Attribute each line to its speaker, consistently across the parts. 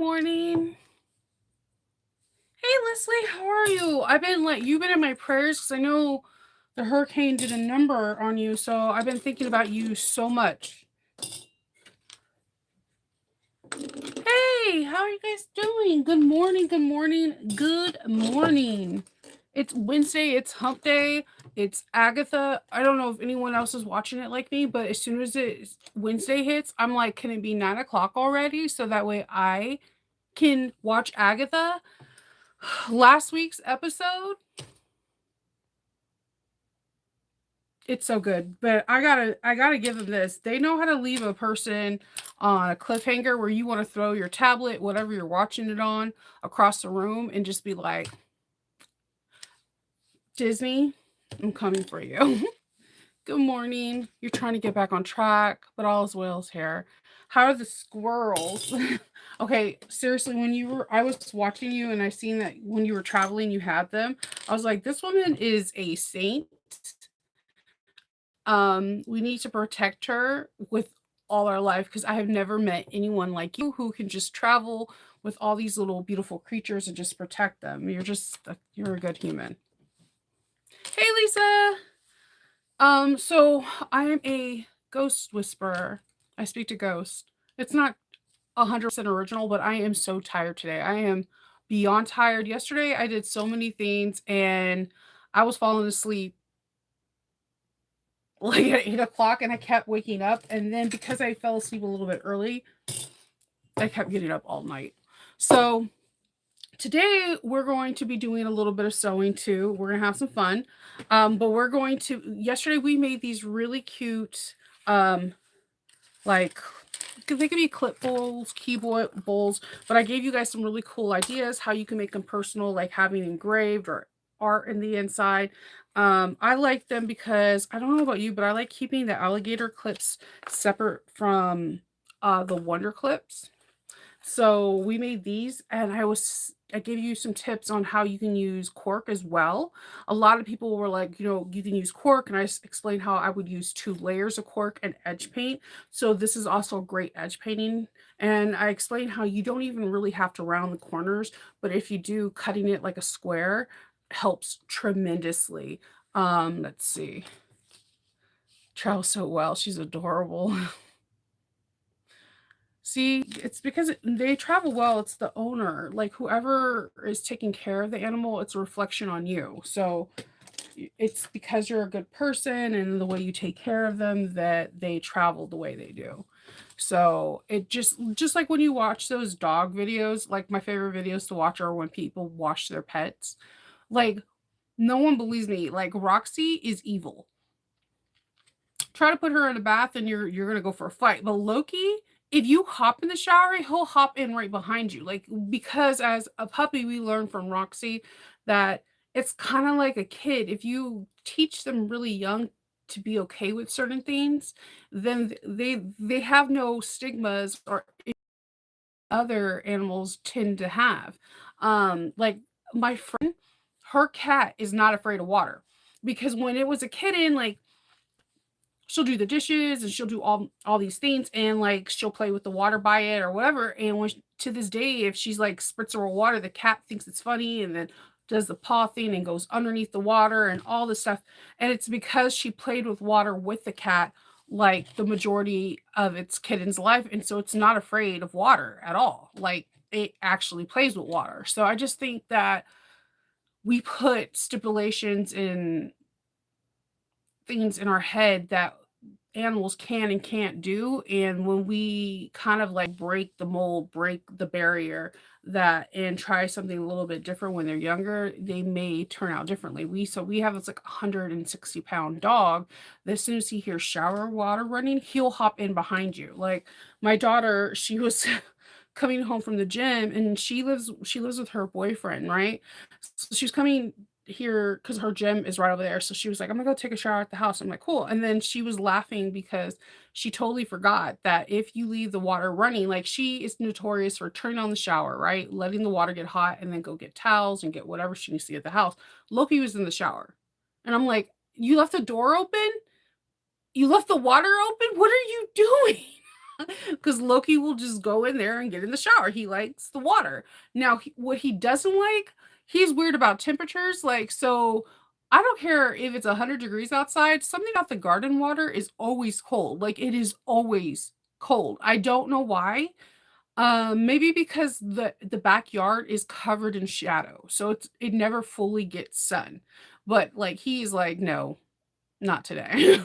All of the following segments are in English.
Speaker 1: morning. Hey Leslie, how are you? You've been in my prayers because I know the hurricane did a number on you, so I've been thinking about you so much. Hey, how are you guys doing? Good morning, good morning, good morning. It's Wednesday, it's hump day, it's Agatha. I don't know if anyone else is watching it like me, but as soon as Wednesday hits, I'm like, can it be 9 o'clock already? So that way I can watch Agatha. Last week's episode, it's so good, but I gotta give them this. They know how to leave a person on a cliffhanger where you want to throw your tablet, whatever you're watching it on, across the room and just be like, Disney, I'm coming for you. Good morning. You're trying to get back on track, but all is well here. How are the squirrels? Okay, seriously, I was watching you and I seen that when you were traveling, you had them. I was like, this woman is a saint. We need to protect her with all our life because I have never met anyone like you who can just travel with all these little beautiful creatures and just protect them. You're a good human. Hey Lisa. So I am a ghost whisperer. I speak to ghosts. It's not 100% original, but I am so tired today. I am beyond tired. Yesterday I did so many things and I was falling asleep like at 8 o'clock and I kept waking up. And then because I fell asleep a little bit early, I kept getting up all night. So today we're going to be doing a little bit of sewing too. We're going to have some fun. But yesterday we made these really cute, like, they could be clip bowls, keyboard bowls, but I gave you guys some really cool ideas how you can make them personal, like having engraved or art in the inside. I like them because I don't know about you, but I like keeping the alligator clips separate from the wonder clips. So we made these and I gave you some tips on how you can use cork as well. A lot of people were like, you can use cork, and explained how I would use 2 layers of cork and edge paint. So this is also great edge painting. And I explained how you don't even really have to round the corners, but if you do, cutting it like a square helps tremendously. Let's see. Travels so well. She's adorable. See, it's because they travel well. It's the owner, like whoever is taking care of the animal, it's a reflection on you. So it's because you're a good person and the way you take care of them that they travel the way they do. So it just like when you watch those dog videos, like my favorite videos to watch are when people wash their pets. Like no one believes me. Like Roxy is evil. Try to put her in a bath and you're gonna go for a fight. But Loki, if you hop in the shower, he'll hop in right behind you. Like, because as a puppy, we learned from Roxy that it's kind of like a kid. If you teach them really young to be okay with certain things, then they have no stigmas or other animals tend to have. Like my friend, her cat is not afraid of water because when it was a kitten, like she'll do the dishes and she'll do all these things, and like she'll play with the water by it or whatever. And to this day, if she's like spritz her water, the cat thinks it's funny and then does the paw thing and goes underneath the water and all this stuff. And it's because she played with water with the cat like the majority of its kitten's life, and so it's not afraid of water at all. Like it actually plays with water. So I just think that we put stipulations in things in our head that animals can and can't do. And when we kind of like break the mold, break the barrier that and try something a little bit different when they're younger, they may turn out differently. We have this like 160-pound dog that as soon as he hears shower water running, he'll hop in behind you. Like my daughter, she was coming home from the gym and she lives with her boyfriend, right? So she's coming here because her gym is right over there. So she was like, I'm gonna go take a shower at the house. I'm like, cool. And then she was laughing because she totally forgot that if you leave the water running, like she is notorious for turning on the shower, right? Letting the water get hot and then go get towels and get whatever she needs to get at the house. Loki was in the shower. And I'm like, you left the door open? You left the water open? What are you doing? Because Loki will just go in there and get in the shower. He likes the water. Now, what he doesn't like, he's weird about temperatures. Like, so I don't care if it's 100 degrees outside, something about the garden water is always cold. Like, it is always cold. I don't know why. Maybe because the backyard is covered in shadow, so it never fully gets sun. But like he's like, no, not today.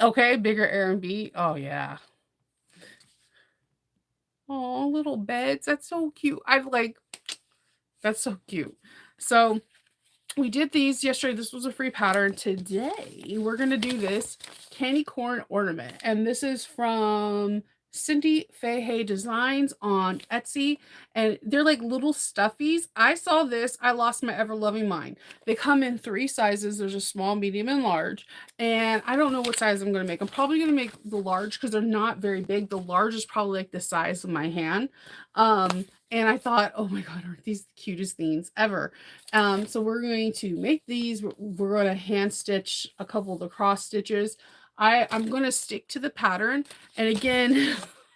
Speaker 1: Okay, bigger Airbnb. Oh yeah. Oh, little beds. That's so cute. I like that's so cute. So we did these yesterday. This was a free pattern. Today, we're going to do this candy corn ornament. And this is from Cindy Fahey Designs on Etsy. And they're like little stuffies. I saw this. I lost my ever-loving mind. They come in 3 sizes. There's a small, medium, and large. And I don't know what size I'm going to make. I'm probably going to make the large because they're not very big. The large is probably like the size of my hand. And I thought, oh my God, aren't these the cutest things ever? So we're going to make these. We're going to hand stitch a couple of the cross stitches. I'm going to stick to the pattern. And again,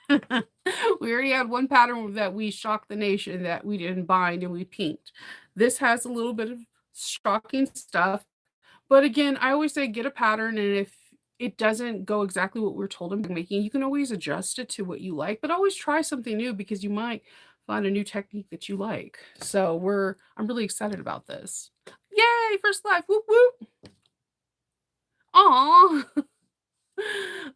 Speaker 1: we already had one pattern that we shocked the nation that we didn't bind and we pinked. This has a little bit of shocking stuff. But again, I always say get a pattern, and if it doesn't go exactly what we're told in making, you can always adjust it to what you like, but always try something new because you might find a new technique that you like. So I'm really excited about this. Yay, first live. Whoop whoop. Aw.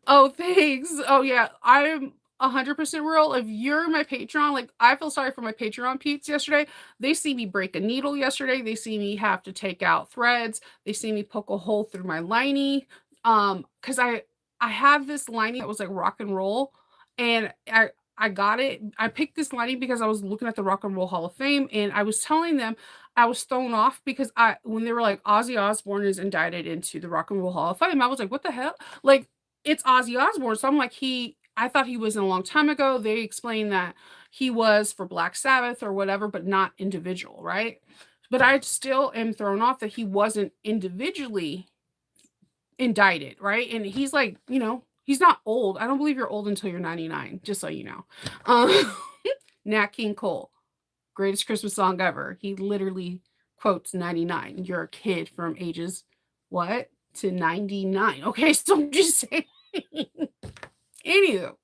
Speaker 1: Oh, thanks. Oh yeah, I'm 100% real. If you're my Patreon, like I feel sorry for my Patreon peeps yesterday. They see me break a needle yesterday. They see me have to take out threads. They see me poke a hole through my lining. Because I have this lining that was like rock and roll, and I got it. I picked this lining because I was looking at the Rock and Roll Hall of Fame, and I was telling them I was thrown off because when they were like Ozzy Osbourne is indicted into the Rock and Roll Hall of Fame, I was like, what the hell? Like it's Ozzy Osbourne. So I'm like, I thought he was in a long time ago. They explained that he was for Black Sabbath or whatever, but not individual, right? But I still am thrown off that he wasn't individually indicted, right? And he's like, he's not old. I don't believe you're old until you're 99, just so you know. Nat King Cole, greatest Christmas song ever. He literally quotes 99. You're a kid from ages what to 99. Okay, so I'm just saying. Anywho,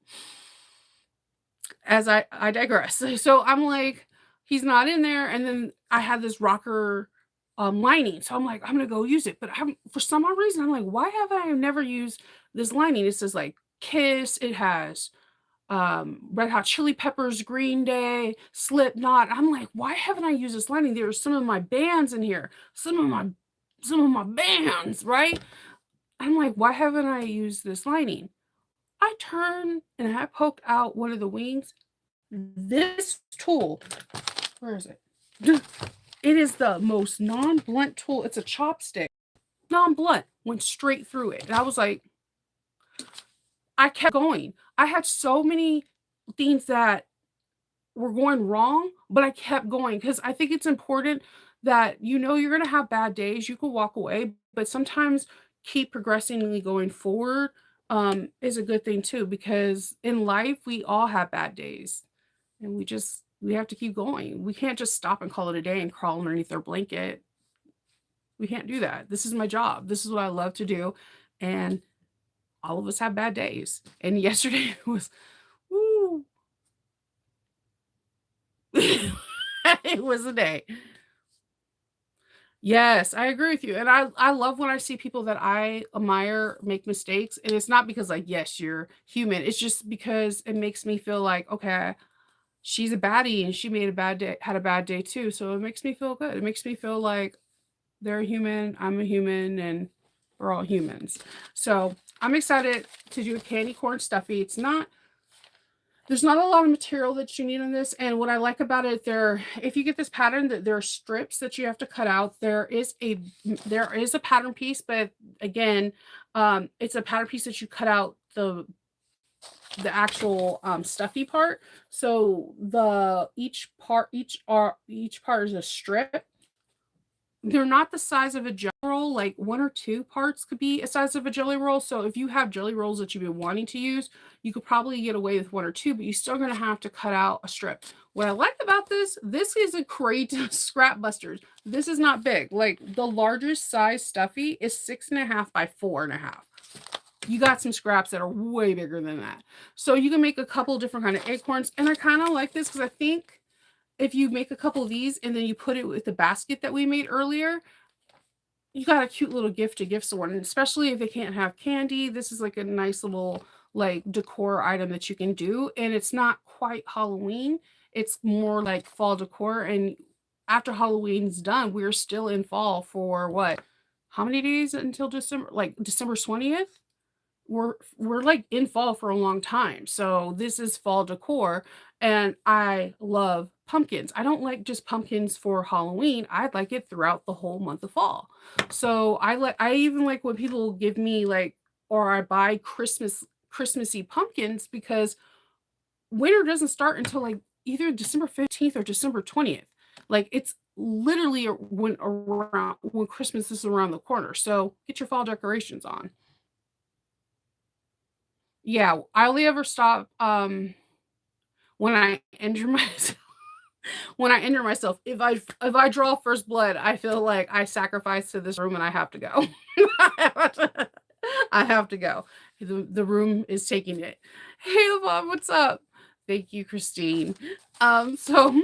Speaker 1: as I digress. So I'm like, he's not in there, and then I had this rocker lining. So I'm like, I'm gonna go use it. But for some odd reason, I'm like, why have I never used this lining? It says like Kiss, it has Red Hot Chili Peppers, Green Day, Slipknot. I'm like, why haven't I used this lining? There are some of my bands in here, some of my bands, right? I'm like, why haven't I used this lining? I turn and I poke out one of the wings. This tool, where is it? It is the most non-blunt tool. It's a chopstick. Non-blunt. Went straight through it. And I was like, I kept going. I had so many things that were going wrong, but I kept going because I think it's important that you're going to have bad days. You can walk away, but sometimes keep progressively going forward is a good thing too, because in life, we all have bad days and we have to keep going. We can't just stop and call it a day and crawl underneath our blanket. We can't do that. This is my job. This is what I love to do. And all of us have bad days. And yesterday was, woo. It was a day. Yes, I agree with you. And I love when I see people that I admire make mistakes. And it's not because like, yes, you're human. It's just because it makes me feel like, okay, she's a baddie and she made a bad day, had a bad day too. So it makes me feel good. It makes me feel like they're a human, I'm a human, and we're all humans. So I'm excited to do a candy corn stuffy. There's not a lot of material that you need on this. And what I like about it, if you get this pattern, that there are strips that you have to cut out. There is a pattern piece, but again, it's a pattern piece that you cut out the actual stuffy part. So each part is a strip. They're not the size of a general roll, like 1 or 2 parts could be a size of a jelly roll. So if you have jelly rolls that you've been wanting to use, you could probably get away with 1 or 2, but you're still gonna have to cut out a strip. What I like about this is a great scrap busters. This is not big. Like the largest size stuffy is 6.5 by 4.5. You got some scraps that are way bigger than that. So you can make a couple different kind of acorns. And I kind of like this because I think if you make a couple of these and then you put it with the basket that we made earlier, you got a cute little gift to give someone, and especially if they can't have candy, this is like a nice little like decor item that you can do, and it's not quite Halloween. It's more like fall decor, and after Halloween's done, we're still in fall for what? How many days until December? Like December 20th? We're like in fall for a long time. So this is fall decor and I love pumpkins. I don't like just pumpkins for Halloween. I like it throughout the whole month of fall. So I even like when people give me like or I buy Christmassy pumpkins because winter doesn't start until like either December 15th or December 20th. Like it's literally when Christmas is around the corner. So get your fall decorations on. Yeah, I only ever stop, when I injure myself when I injure myself. If I draw first blood, I feel like I sacrifice to this room and I have to go. I have to go. The room is taking it. Hey, Bob, what's up? Thank you, Christine. So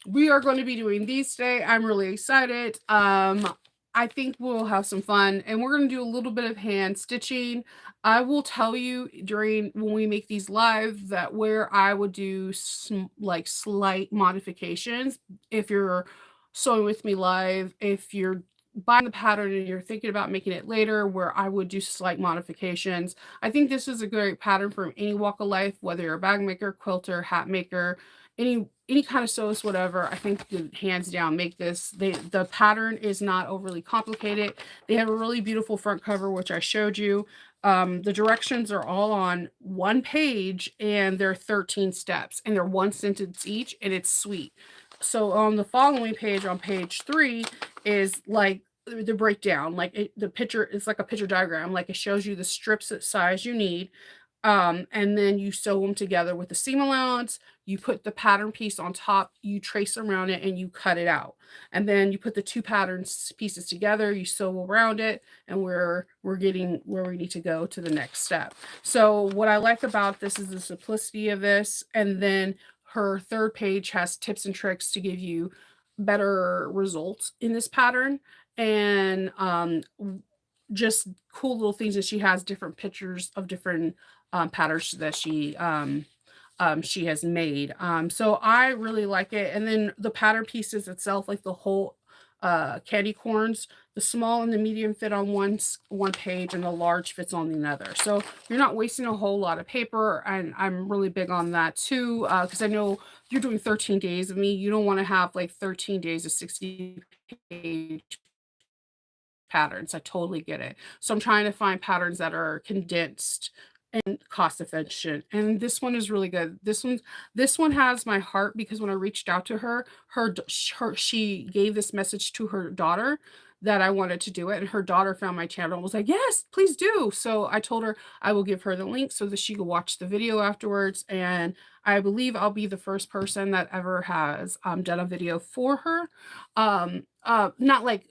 Speaker 1: we are going to be doing these today. I'm really excited. I think we'll have some fun and we're going to do a little bit of hand stitching. I will tell you during when we make these live that where I would do some like slight modifications. If you're sewing with me live, if you're buying the pattern and you're thinking about making it later, where I would do slight modifications. I think this is a great pattern for any walk of life, whether you're a bag maker, quilter, hat maker, any kind of sewist, whatever. I think you hands down make this. The pattern is not overly complicated. They have a really beautiful front cover, which I showed you. The directions are all on one page and they're 13 steps and they're one sentence each and it's sweet. So on the following page, on page 3, is like the breakdown. Like the picture is like a picture diagram. Like it shows you the strips that size you need. And then you sew them together with the seam allowance. You put the pattern piece on top, you trace around it, and you cut it out. And then you put the two patterns pieces together, you sew around it, and we're getting where we need to go to the next step. So what I like about this is the simplicity of this, and then her third page has tips and tricks to give you better results in this pattern. And just cool little things that she has different pictures of different patterns that she has made. So I really like it. And then the pattern pieces itself, like the whole candy corns, the small and the medium fit on one page and the large fits on the other. So you're not wasting a whole lot of paper. And I'm really big on that too, because I know you're doing 13 days of me. You don't want to have like 13 days of 60 page patterns. I totally get it. So I'm trying to find patterns that are condensed and cost efficient. And this one is really good. This one has my heart because when I reached out to her, she gave this message to her daughter that I wanted to do it, and her daughter found my channel and was like, "Yes, please do." So I told her I will give her the link so that she could watch the video afterwards. And I believe I'll be the first person that ever has done a video for her. Not like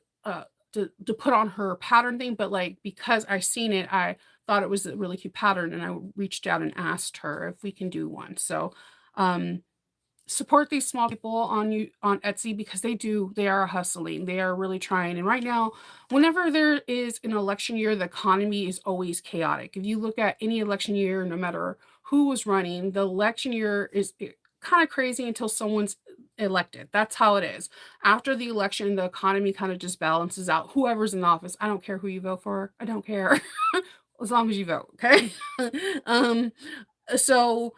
Speaker 1: to put on her pattern thing, but like because I seen it, I thought it was a really cute pattern and I reached out and asked her if we can do one. So um support these small people on Etsy because they are hustling. They are really trying. And right now, whenever there is an election year, the economy is always chaotic. If you look at any election year, no matter who was running, the election year is kind of crazy until someone's elected. That's how it is. After the election, the economy kind of just balances out. Whoever's in office, I don't care who you vote for. I don't care. As long as you vote, okay? um so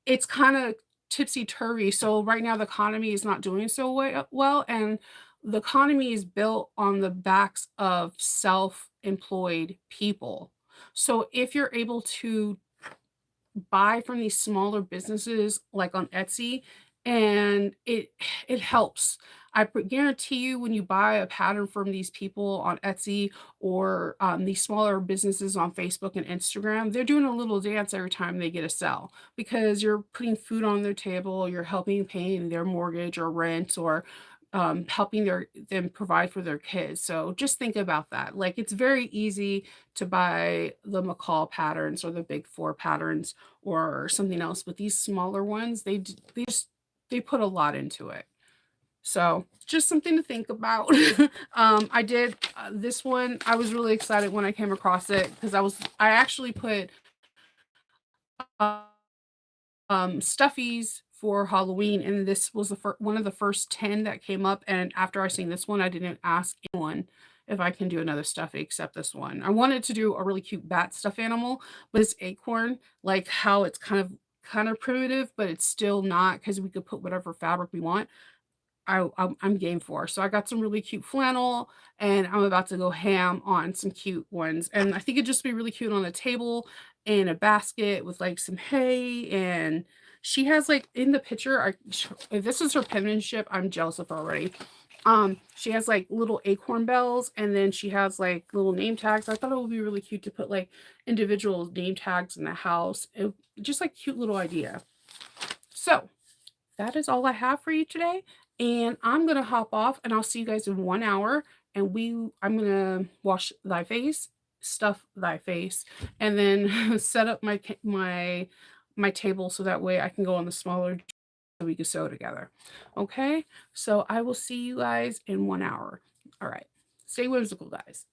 Speaker 1: it's kind of tipsy-turvy. So right now the economy is not doing so well, and the economy is built on the backs of self-employed people. So if you're able to buy from these smaller businesses like on Etsy, and it helps. guarantee you when you buy a pattern from these people on Etsy or these smaller businesses on Facebook and Instagram, they're doing a little dance every time they get a sell because you're putting food on their table, you're helping paying their mortgage or rent or helping them provide for their kids. So just think about that. Like it's very easy to buy the McCall patterns or the Big Four patterns or something else, but these smaller ones, they put a lot into it. So just something to think about. I did this one. I was really excited when I came across it because I actually put uh, stuffies for Halloween, and this was one of the first 10 that came up. And after I seen this one, I didn't ask anyone if I can do another stuffy except this one. I wanted to do a really cute bat stuffed animal, but it's acorn, like how it's kind of primitive, but it's still not because we could put whatever fabric we want. I'm game for. So I got some really cute flannel, and I'm about to go ham on some cute ones. And I think it'd just be really cute on a table in a basket with like some hay. And she has like in the picture, if this is her penmanship, I'm jealous of her already. She has like little acorn bells, and then she has like little name tags. I thought it would be really cute to put like individual name tags in the house. Just like cute little idea. So that is all I have for you today. And I'm gonna hop off and I'll see you guys in 1 hour. And I'm gonna wash thy face, stuff thy face, and then set up my table so that way I can go on the smaller so we can sew together. Okay, so I will see you guys in 1 hour. All right, stay whimsical, guys.